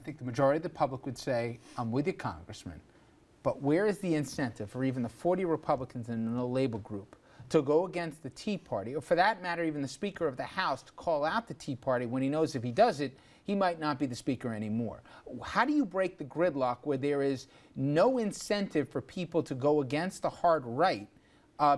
think the majority of the public would say, I'm with you, Congressman, but where is the incentive for even the 40 Republicans in the No Label group to go against the Tea Party, or for that matter, even the Speaker of the House to call out the Tea Party when he knows if he does it, he might not be the Speaker anymore? How do you break the gridlock where there is no incentive for people to go against the hard right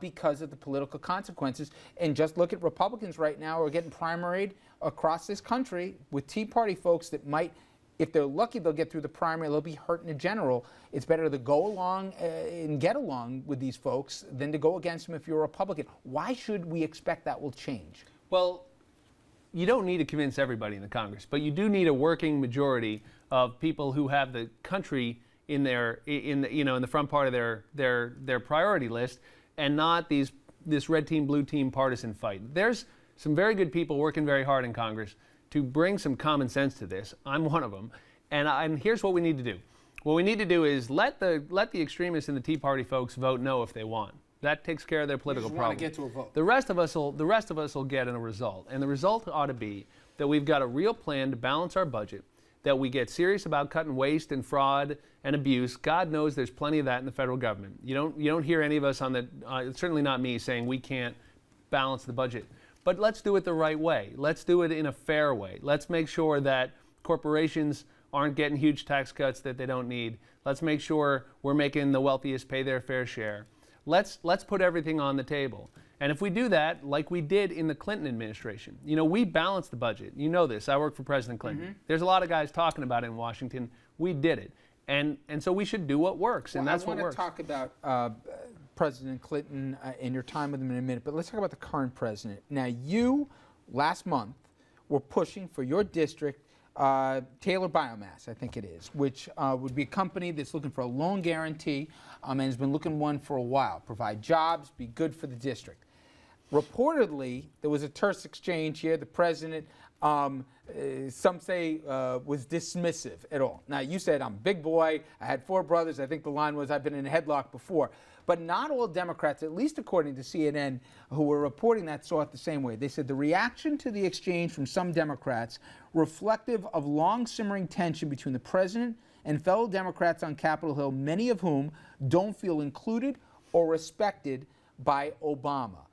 because of the political consequences? And just look at Republicans right now who are getting primaried across this country with Tea Party folks that might, if they're lucky, they'll get through the primary, they'll be hurt in general. It's better to go along and get along with these folks than to go against them if you're a Republican. Why should we expect that will change? Well, you don't need to convince everybody in the Congress, but you do need a working majority of people who have the country in the front part of their priority list, and not this red team, blue team partisan fight. There's some very good people working very hard in Congress to bring some common sense to this. I'm one of them. And here's what we need to do. What we need to do is let the extremists and the Tea Party folks vote no if they want. That takes care of their political problem. Get to a vote. The rest of us will get a result. And the result ought to be that we've got a real plan to balance our budget, that we get serious about cutting waste and fraud and abuse. God knows there's plenty of that in the federal government. You don't hear any of us on the, certainly not me, saying we can't balance the budget. But let's do it the right way. Let's do it in a fair way. Let's make sure that corporations aren't getting huge tax cuts that they don't need. Let's make sure we're making the wealthiest pay their fair share. Let's put everything on the table. And if we do that, like we did in the Clinton administration, we balanced the budget. You know this. I worked for President Clinton. Mm-hmm. There's a lot of guys talking about it in Washington. We did it. And so we should do what works, and that's what works. I want to talk about President Clinton and your time with him in a minute, but let's talk about the current president. Now, you, last month, were pushing for your district Taylor Biomass, I think it is, which would be a company that's looking for a loan guarantee and has been looking one for a while. Provide jobs, be good for the district. Reportedly, there was a terse exchange here. The president, some say, was dismissive at all. Now, you said, I'm a big boy. I had 4 brothers. I think the line was, I've been in a headlock before. But not all Democrats, at least according to CNN, who were reporting that, saw it the same way. They said the reaction to the exchange from some Democrats reflective of long-simmering tension between the president and fellow Democrats on Capitol Hill, many of whom don't feel included or respected by Obama.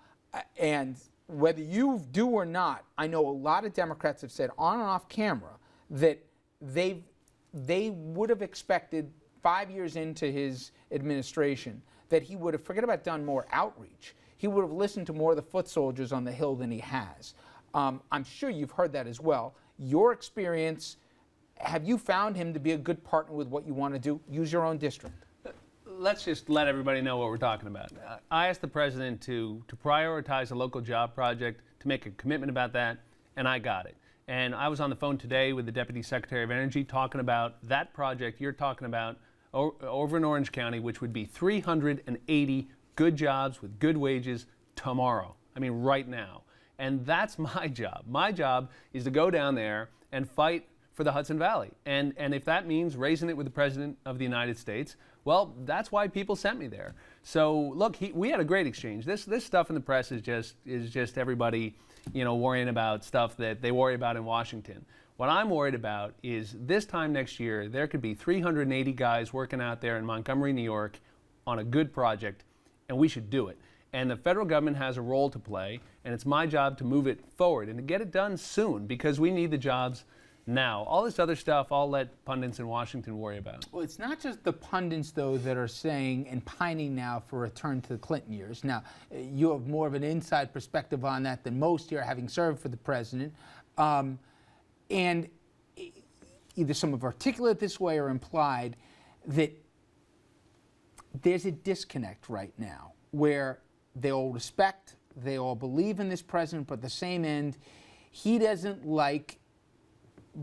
And whether you do or not, I know a lot of Democrats have said on and off camera that they would have expected 5 years into his administration that he would have, forget about done more outreach, he would have listened to more of the foot soldiers on the Hill than he has. I'm sure you've heard that as well. Your experience, have you found him to be a good partner with what you want to do? Use your own district. Let's just let everybody know what we're talking about. I asked the president to prioritize a local job project, to make a commitment about that, and I got it. And I was on the phone today with the Deputy Secretary of Energy talking about that project you're talking about over in Orange County, which would be 380 good jobs with good wages tomorrow. I mean, right now. And that's my job. My job is to go down there and fight for the Hudson Valley. And if that means raising it with the President of the United States, well, that's why people sent me there. So look, we had a great exchange. This stuff in the press is just everybody, worrying about stuff that they worry about in Washington. What I'm worried about is this time next year, there could be 380 guys working out there in Montgomery, New York on a good project, and we should do it. And the federal government has a role to play, and it's my job to move it forward and to get it done soon because we need the jobs now. All this other stuff, I'll let pundits in Washington worry about. Well, it's not just the pundits, though, that are saying and pining now for a return to the Clinton years. Now, you have more of an inside perspective on that than most here, having served for the president. And either some have articulated this way or implied that there's a disconnect right now where they all respect, they all believe in this president, but at the same end, he doesn't like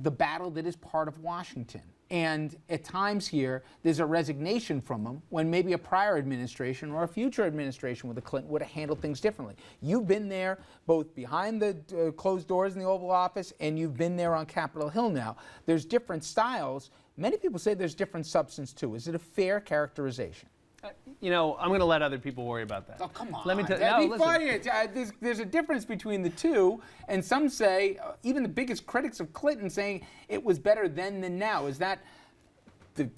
the battle that is part of Washington. And at times here, there's a resignation from him when maybe a prior administration or a future administration with the Clinton would have handled things differently. You've been there both behind the closed doors in the Oval Office and you've been there on Capitol Hill now. There's different styles. Many people say there's different substance too. Is it a fair characterization? You know, I'm going to let other people worry about that. Oh, come on. Let me tell you. That'd No, be listen. funny. There's a difference between the two, and some say, even the biggest critics of Clinton saying it was better then than now. Is that the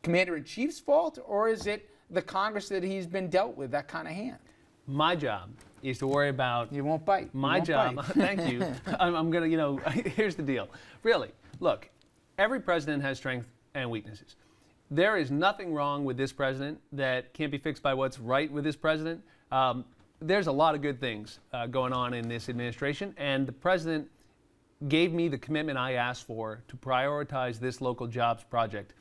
commander-in-chief's fault, or is it the Congress that he's been dealt with that kind of hand? My job is to worry about. You won't bite. My job, thank you. I'm going to, you know, here's the deal. Really, look, every president has strengths and weaknesses. There is nothing wrong with this president that can't be fixed by what's right with this president. There's a lot of good things going on in this administration, and the president gave me the commitment I asked for to prioritize this local jobs project.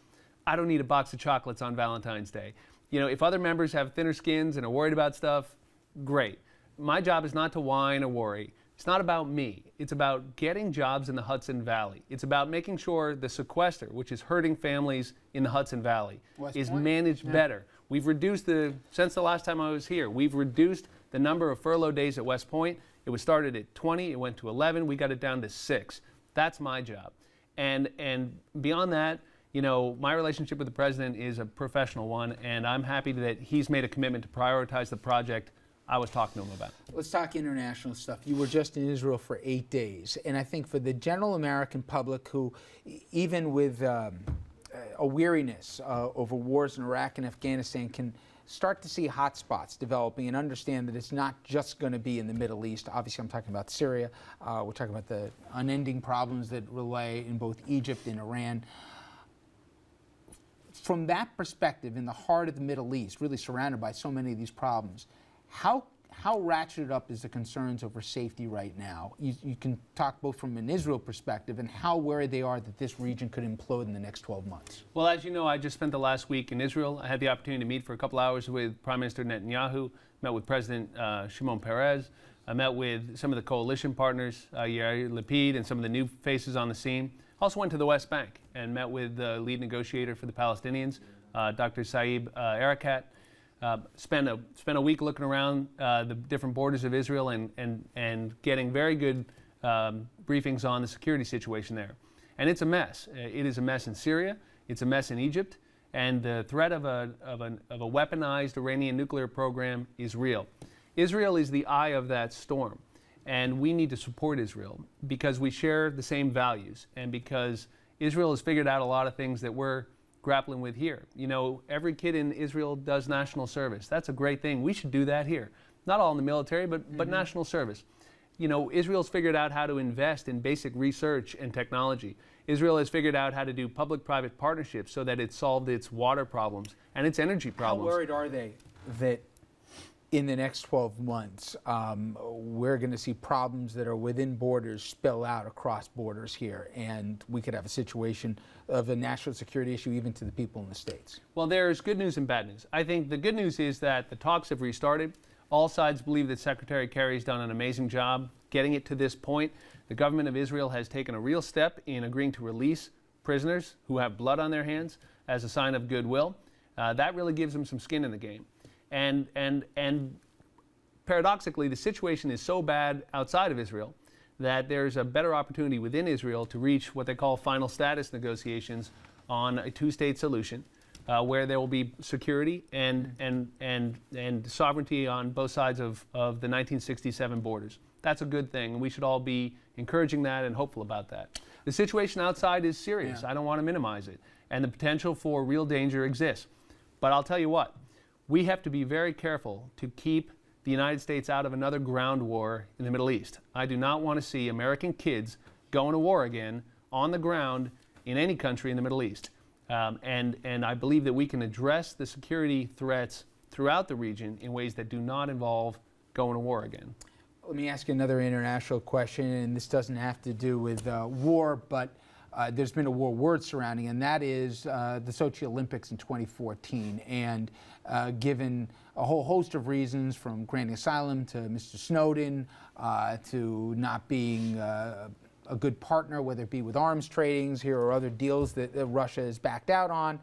I don't need a box of chocolates on Valentine's Day. You know, if other members have thinner skins and are worried about stuff, great. My job is not to whine or worry. It's not about me. It's about getting jobs in the Hudson Valley. It's about making sure the Sequester, which is hurting families in the Hudson Valley, is managed better. We've reduced since the last time I was here, we've reduced the number of furlough days at West Point. It was started at 20, it went to 11, we got it down to 6. That's my job. And beyond that, you know, my relationship with the president is a professional one, and I'm happy that he's made a commitment to prioritize the project I was talking to him about. Let's talk international stuff. You were just in Israel for 8 days, and I think for the general American public who, even with a weariness over wars in Iraq and Afghanistan, can start to see hot spots developing and understand that it's not just going to be in the Middle East. Obviously, I'm talking about Syria. We're talking about the unending problems that relay in both Egypt and Iran. From that perspective, in the heart of the Middle East, really surrounded by so many of these problems, how ratcheted up is the concerns over safety right now? You can talk both from an Israel perspective and how worried they are that this region could implode in the next 12 months. Well, as you know, I just spent the last week in Israel. I had the opportunity to meet for a couple hours with Prime Minister Netanyahu, met with President Shimon Peres. I met with some of the coalition partners, Yair Lapid, and some of the new faces on the scene. Also went to the West Bank and met with the lead negotiator for the Palestinians, Dr. Saeb Erekat. Spent a week looking around the different borders of Israel and getting very good briefings on the security situation there. And it's a mess. It is a mess in Syria. It's a mess in Egypt. And the threat of a weaponized Iranian nuclear program is real. Israel is the eye of that storm. And we need to support Israel because we share the same values and because Israel has figured out a lot of things that we're grappling with here. You know, every kid in Israel does national service. That's a great thing. We should do that here. Not all in the military, but national service. You know, Israel's figured out how to invest in basic research and technology. Israel has figured out how to do public-private partnerships so that it's solved its water problems and its energy problems. How worried are they that in the next 12 months, we're going to see problems that are within borders spill out across borders here, and we could have a situation of a national security issue even to the people in the States? Well, there's good news and bad news. I think the good news is that the talks have restarted. All sides believe that Secretary Kerry's done an amazing job getting it to this point. The government of Israel has taken a real step in agreeing to release prisoners who have blood on their hands as a sign of goodwill. That really gives them some skin in the game. And paradoxically, the situation is so bad outside of Israel that there's a better opportunity within Israel to reach what they call final status negotiations on a two-state solution, where there will be security and sovereignty on both sides of the 1967 borders. That's a good thing, and we should all be encouraging that and hopeful about that. The situation outside is serious. I don't want to minimize it, and the potential for real danger exists. But I'll tell you what. We have to be very careful to keep the United States out of another ground war in the Middle East. I do not want to see American kids going to war again on the ground in any country in the Middle East. And I believe that we can address the security threats throughout the region in ways that do not involve going to war again. Let me ask you another international question, and this doesn't have to do with war, but there's been a war word surrounding, and that is the Sochi Olympics in 2014. And given a whole host of reasons, from granting asylum to Mr. Snowden, to not being a good partner, whether it be with arms tradings here or other deals that Russia has backed out on,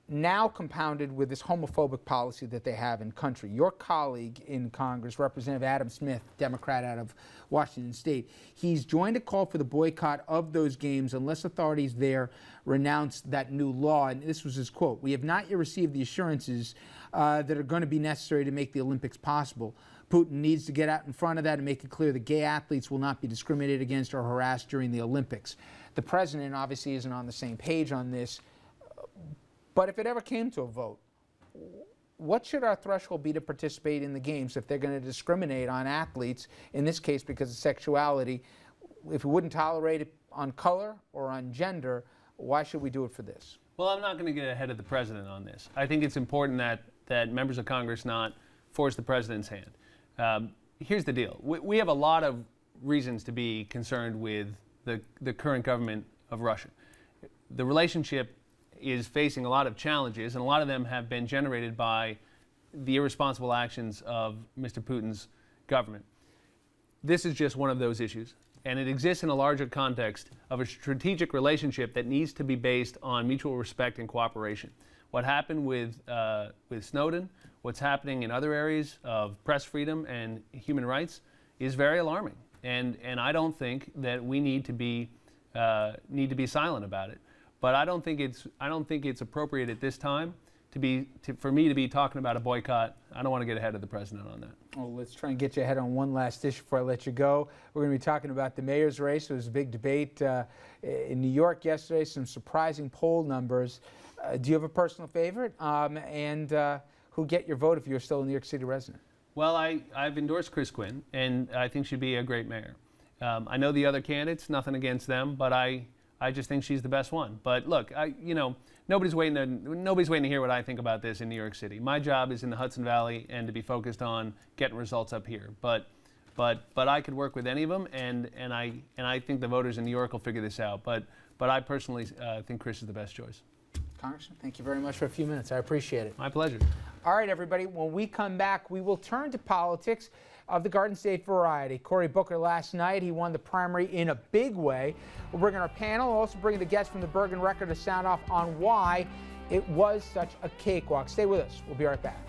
now compounded with this homophobic policy that they have in country. Your colleague in Congress, Representative Adam Smith, Democrat out of Washington State, he's joined a call for the boycott of those games unless authorities there renounce that new law. And this was his quote: "We have not yet received the assurances that are going to be necessary to make the Olympics possible. Putin needs to get out in front of that and make it clear that gay athletes will not be discriminated against or harassed during the Olympics." The president obviously isn't on the same page on this. But if it ever came to a vote, what should our threshold be to participate in the games if they're going to discriminate on athletes, in this case because of sexuality? If we wouldn't tolerate it on color or on gender, why should we do it for this? Well, I'm not going to get ahead of the president on this. I think it's important that members of Congress not force the president's hand. Here's the deal. We have a lot of reasons to be concerned with the current government of Russia. The relationship is facing a lot of challenges, and a lot of them have been generated by the irresponsible actions of Mr. Putin's government. This is just one of those issues, and it exists in a larger context of a strategic relationship that needs to be based on mutual respect and cooperation. What happened with Snowden, what's happening in other areas of press freedom and human rights is very alarming, and I don't think that we need to be silent about it. But I don't think it's appropriate at this time for me to be talking about a boycott. I don't want to get ahead of the president on that. Well, let's try and get you ahead on one last issue before I let you go. We're going to be talking about the mayor's race. There was a big debate in New York yesterday, some surprising poll numbers. Do you have a personal favorite? And who'll get your vote if you're still a New York City resident? Well, I've endorsed Chris Quinn, and I think she'd be a great mayor. I know the other candidates, nothing against them, but I just think she's the best one. But look, nobody's waiting to hear what I think about this in New York City. My job is in the Hudson Valley and to be focused on getting results up here. But I could work with any of them, and I think the voters in New York will figure this out. But I personally think Chris is the best choice. Congressman, thank you very much for a few minutes. I appreciate it. My pleasure. All right, everybody. When we come back, we will turn to politics of the Garden State variety. Cory Booker last night, he won the primary in a big way. We'll bring in our panel. We'll also bring the guests from the Bergen Record to sound off on why it was such a cakewalk. Stay with us. We'll be right back.